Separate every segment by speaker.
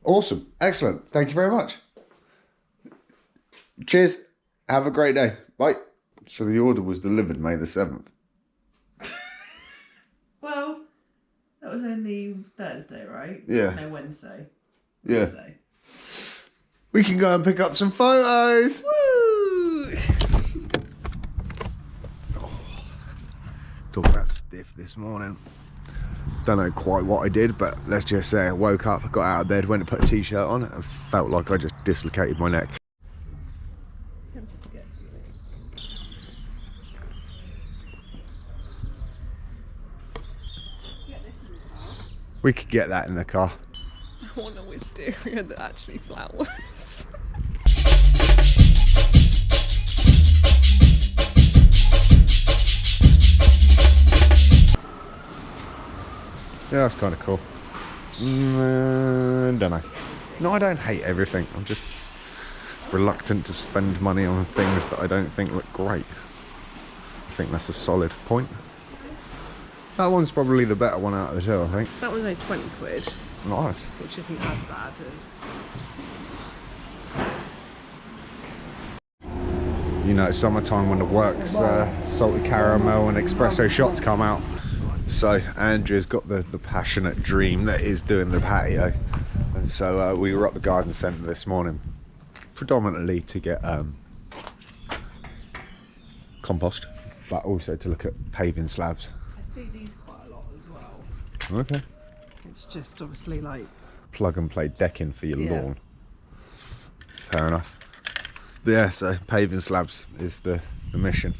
Speaker 1: Awesome. Excellent. Thank you very much. Cheers. Have a great day. Bye. So the order was delivered May the 7th.
Speaker 2: Well, that was only Thursday, right?
Speaker 1: Yeah.
Speaker 2: No, Wednesday.
Speaker 1: Yeah.
Speaker 2: Wednesday.
Speaker 1: We can go and pick up some photos.
Speaker 2: Woo!
Speaker 1: Talk about stiff this morning. Don't know quite what I did, but let's just say I woke up, got out of bed, went to put a t-shirt on, and felt like I just dislocated my neck. We could get that in the car.
Speaker 2: I want a wisteria that actually flowers.
Speaker 1: Yeah, that's kind of cool. Don't know. No, I don't hate everything. I'm just reluctant to spend money on things that I don't think look great. I think that's a solid point. That one's probably the better one out of the two, I think.
Speaker 2: That was only 20 quid.
Speaker 1: Nice.
Speaker 2: Which isn't as bad as...
Speaker 1: You know, it's summertime when the works, salted caramel and espresso shots come out. So Andrea's got the passionate dream that is doing the patio. And so we were at the garden centre this morning, predominantly to get compost, but also to look at paving slabs.
Speaker 2: I see these quite a lot as well.
Speaker 1: Okay.
Speaker 2: It's just obviously like...
Speaker 1: Plug and play decking for your lawn. Fair enough. But yeah, so paving slabs is the mission.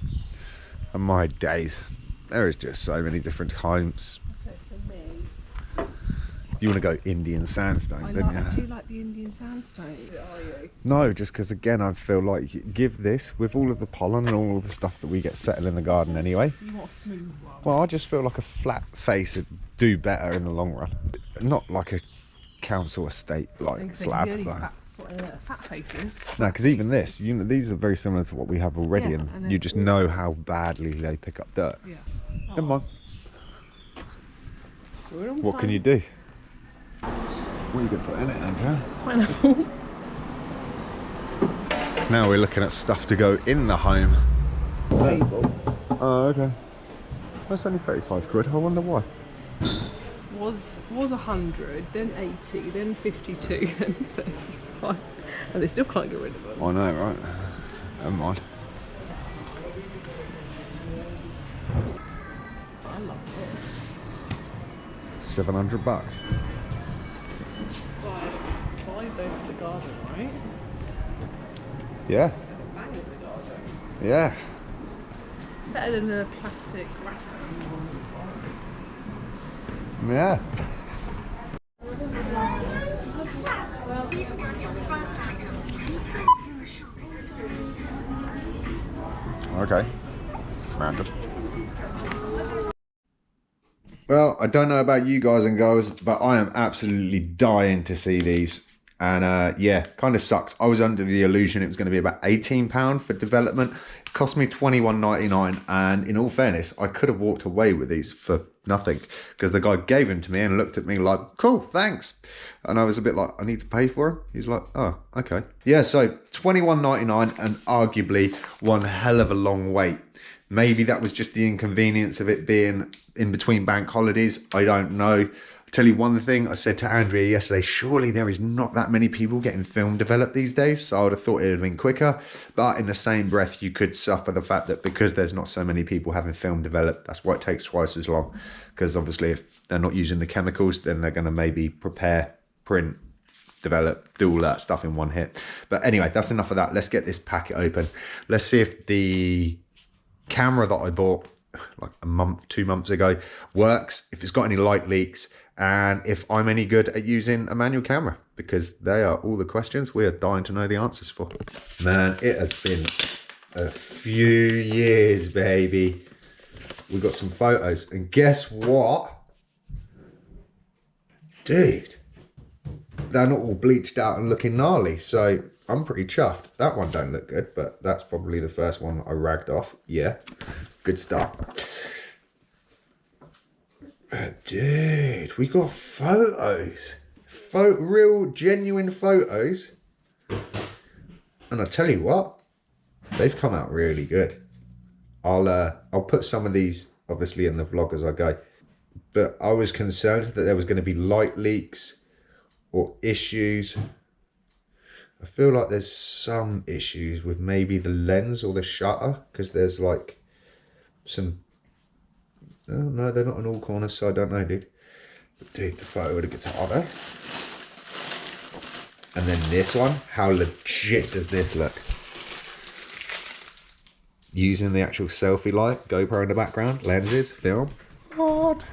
Speaker 1: And my days, there is just so many different types.
Speaker 2: So for me...
Speaker 1: You want to go Indian sandstone, don't you?
Speaker 2: I do like the Indian sandstone. Are you?
Speaker 1: No, just because again I feel like give this, with all of the pollen and all of the stuff that we get settled in the garden anyway.
Speaker 2: You want a smooth one?
Speaker 1: Well, I just feel like a flat face would do better in the long run. Not like a council estate like slab.
Speaker 2: Fat faces.
Speaker 1: No, because even this, you know, these are very similar to what we have already,
Speaker 2: Yeah,
Speaker 1: and you just know how badly they pick up dirt.
Speaker 2: Yeah.
Speaker 1: Never mind. What can you do? What are you going to put in it, Andrea?
Speaker 2: Pineapple.
Speaker 1: Now we're looking at stuff to go in the home.
Speaker 2: Table.
Speaker 1: Oh, okay. That's only 35 quid. I wonder why.
Speaker 2: Was 100, then 80, then 52, then 35, and they still can't get rid of them.
Speaker 1: I know, right? Never mind.
Speaker 2: I love this.
Speaker 1: $700.
Speaker 2: Buy those for the garden, right?
Speaker 1: Yeah.
Speaker 2: Bang in the garden.
Speaker 1: Yeah.
Speaker 2: Better than the plastic rattan ones.
Speaker 1: Yeah. Okay. Random. Well, I don't know about you guys and girls, but I am absolutely dying to see these. And yeah, kind of sucks. I was under the illusion it was going to be about £18 for development. It cost me $21.99, and in all fairness, I could have walked away with these for nothing, because the guy gave them to me and looked at me like, cool, thanks. And I was a bit like, I need to pay for them? He's like, oh, okay. Yeah, so $21.99, and arguably one hell of a long wait. Maybe that was just the inconvenience of it being in between bank holidays. I don't know. I'll tell you one thing, I said to Andrea yesterday, surely there is not that many people getting film developed these days, so I would have thought it would have been quicker. But in the same breath, you could suffer the fact that because there's not so many people having film developed, that's why it takes twice as long. Because obviously if they're not using the chemicals, then they're going to maybe prepare, print, develop, do all that stuff in one hit. But anyway, that's enough of that. Let's get this packet open. Let's see if the camera that I bought like a month, 2 months ago works, if it's got any light leaks, and if I'm any good at using a manual camera, because they are all the questions we are dying to know the answers for. Man, it has been a few years, baby. We got some photos, and guess what? Dude, they're not all bleached out and looking gnarly, so I'm pretty chuffed. That one don't look good, but that's probably the first one I ragged off. Yeah, good start. Dude, we got photos. real genuine photos. And I tell you what, they've come out really good. I'll put some of these obviously in the vlog as I go. But I was concerned that there was going to be light leaks or issues. I feel like there's some issues with maybe the lens or the shutter, because there's like some, oh no, they're not in all corners, so I don't know, dude. But dude, the photo of the guitar though. And then this one, how legit does this look? Using the actual selfie light, GoPro in the background, lenses, film. What?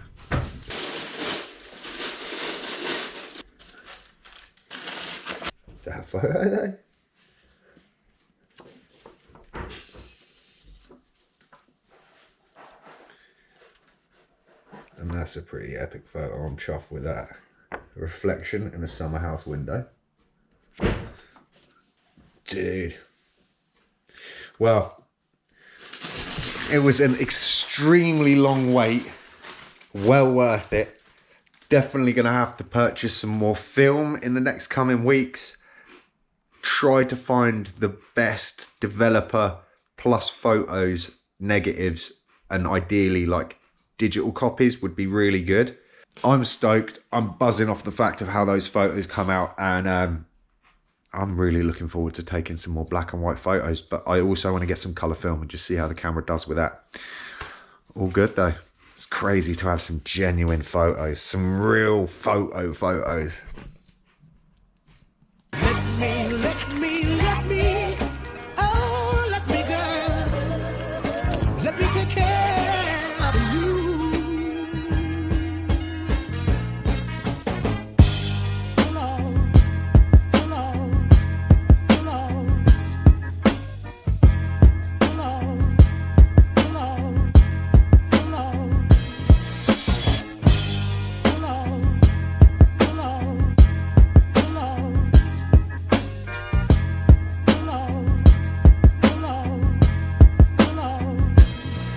Speaker 1: That photo though. And that's a pretty epic photo. I'm chuffed with that. Reflection in the summer house window. Dude. Well, it was an extremely long wait. Well worth it. Definitely going to have to purchase some more film in the next coming weeks. Try to find the best developer plus photos, negatives, and ideally like digital copies would be really good. I'm stoked. I'm buzzing off the fact of how those photos come out, and I'm really looking forward to taking some more black and white photos, but I also want to get some color film and just see how the camera does with that. All good though. It's crazy to have some genuine photos, some real photos.
Speaker 3: Let me, oh, let me, girl, let me take care of you. Hello, hello, hello, hello, hello, hello, hello, hello, hello.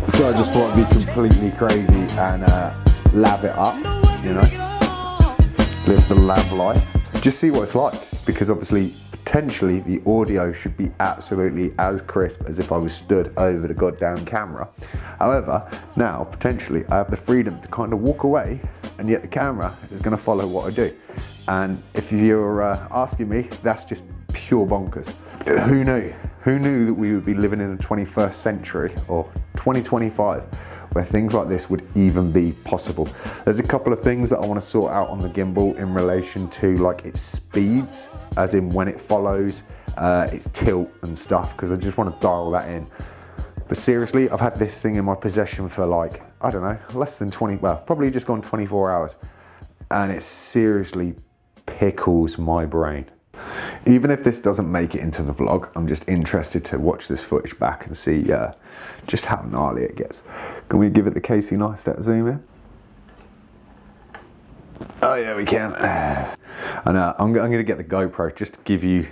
Speaker 1: So I just thought it'd be completely crazy and lav it up, you know, live the lav life. Just see what it's like, because obviously, potentially the audio should be absolutely as crisp as if I was stood over the goddamn camera. However, now potentially I have the freedom to kind of walk away, and yet the camera is going to follow what I do. And if you're asking me, that's just pure bonkers. Who knew? Who knew that we would be living in the 21st century or 2025 where things like this would even be possible? There's a couple of things that I want to sort out on the gimbal in relation to like its speeds, as in when it follows, its tilt and stuff, because I just want to dial that in. But seriously, I've had this thing in my possession for like, I don't know, less than 20, well, probably just gone 24 hours. And it seriously pickles my brain. Even if this doesn't make it into the vlog, I'm just interested to watch this footage back and see just how gnarly it gets. Can we give it the Casey Neistat zoom in? Oh yeah, we can. And I'm going to get the GoPro just to give you,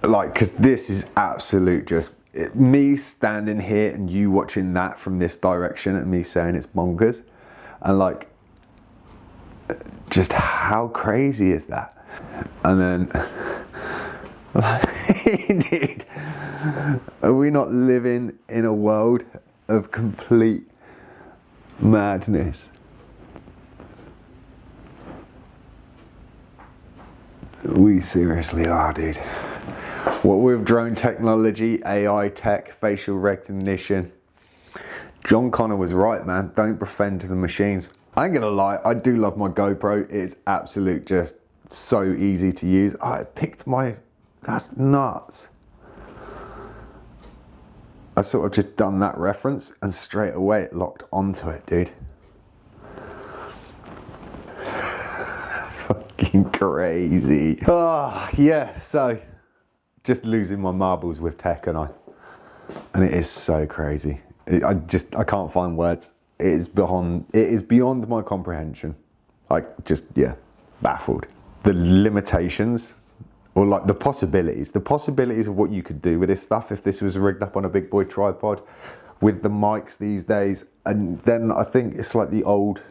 Speaker 1: like, because this is absolute just, me standing here and you watching that from this direction and me saying it's bonkers. And like, just how crazy is that? And then, dude, are we not living in a world of complete madness? We seriously are, dude. What with drone technology, AI tech, facial recognition, John Connor was right, man. Don't befriend the machines. I ain't gonna lie, I do love my GoPro. It's absolute just so easy to use. I picked my, that's nuts. I sort of just done that reference and straight away it locked onto it, dude. That's fucking crazy. Oh, yeah, so just losing my marbles with tech, and it is so crazy. I can't find words. beyond my comprehension. Like, just, yeah, baffled. The limitations, or like the possibilities of what you could do with this stuff if this was rigged up on a big boy tripod with the mics these days. And then I think it's like the old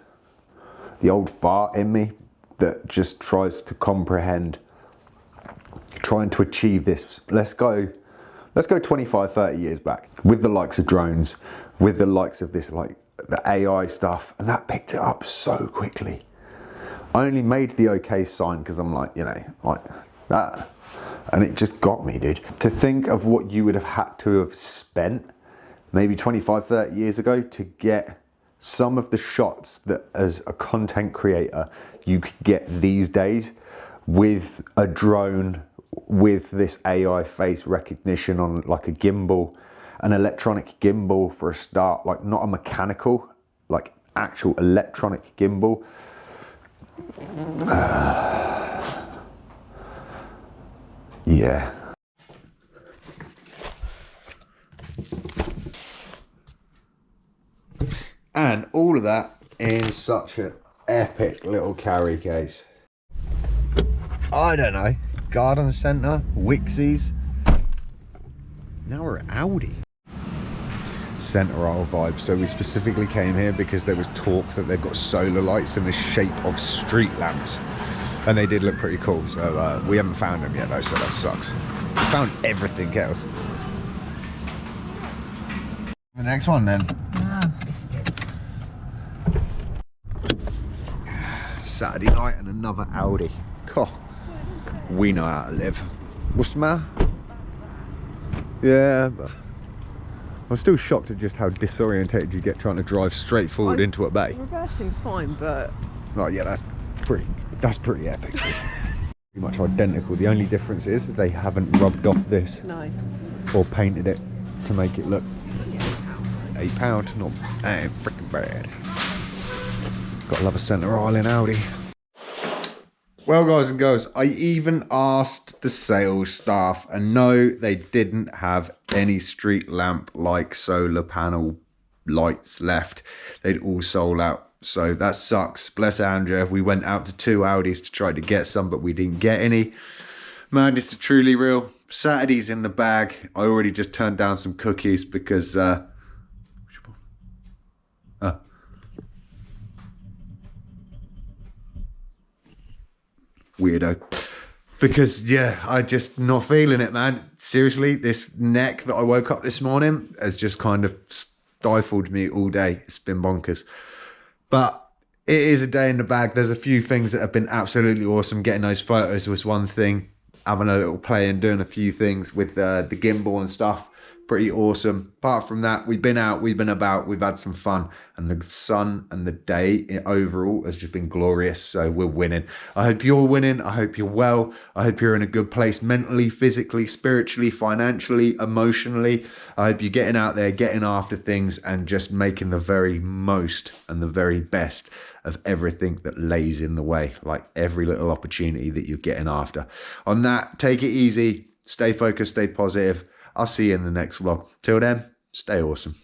Speaker 1: fart in me that just tries to comprehend trying to achieve this. Let's go 25, 30 years back with the likes of drones, with the likes of this, like the AI stuff, and that picked it up so quickly. I only made the okay sign because I'm like, you know, like that, and it just got me, dude. To think of what you would have had to have spent maybe 25, 30 years ago to get some of the shots that as a content creator you could get these days with a drone, with this AI face recognition on like a gimbal, an electronic gimbal for a start, like not a mechanical, like actual electronic gimbal. Yeah. And all of that in such an epic little carry case. I don't know, garden centre, Wixies. Now we're at Audi. Centre aisle vibe. So we specifically came here because there was talk that they've got solar lights in the shape of street lamps. And they did look pretty cool. So we haven't found them yet though, so that sucks. We found everything else. The next one then.
Speaker 2: Biscuits.
Speaker 1: Saturday night and another Audi. God, we know how to live. What's the matter? Yeah, but I'm still shocked at just how disorientated you get trying to drive straight forward into a bay.
Speaker 2: Reversing's fine, but
Speaker 1: Oh yeah, that's pretty epic. Pretty much identical. The only difference is that they haven't rubbed off this
Speaker 2: no.
Speaker 1: or painted it to make it look £8. Not ain't freaking bad. Gotta love a centre aisle in Audi. Well, guys and girls, I even asked the sales staff, and no, they didn't have any street lamp like solar panel lights left. They'd all sold out, so that sucks. Bless Andrea. We went out to 2 Audis to try to get some, but we didn't get any. Man, it's truly real. Saturday's in the bag. I already just turned down some cookies because weirdo, because yeah, I just not feeling it, man. Seriously, this neck that I woke up this morning has just kind of stifled me all day. It's been bonkers, but it is a day in the bag. There's a few things that have been absolutely awesome. Getting those photos was one thing, having a little play and doing a few things with the gimbal and stuff, pretty awesome. Apart from that, we've been out, we've been about, we've had some fun, and the sun and the day overall has just been glorious. So we're winning. I hope you're winning. I hope you're well. I hope you're in a good place mentally, physically, spiritually, financially, emotionally. I hope you're getting out there, getting after things, and just making the very most and the very best of everything that lays in the way, like every little opportunity that you're getting after. On that, take it easy, stay focused, stay positive. I'll see you in the next vlog. Till then, stay awesome.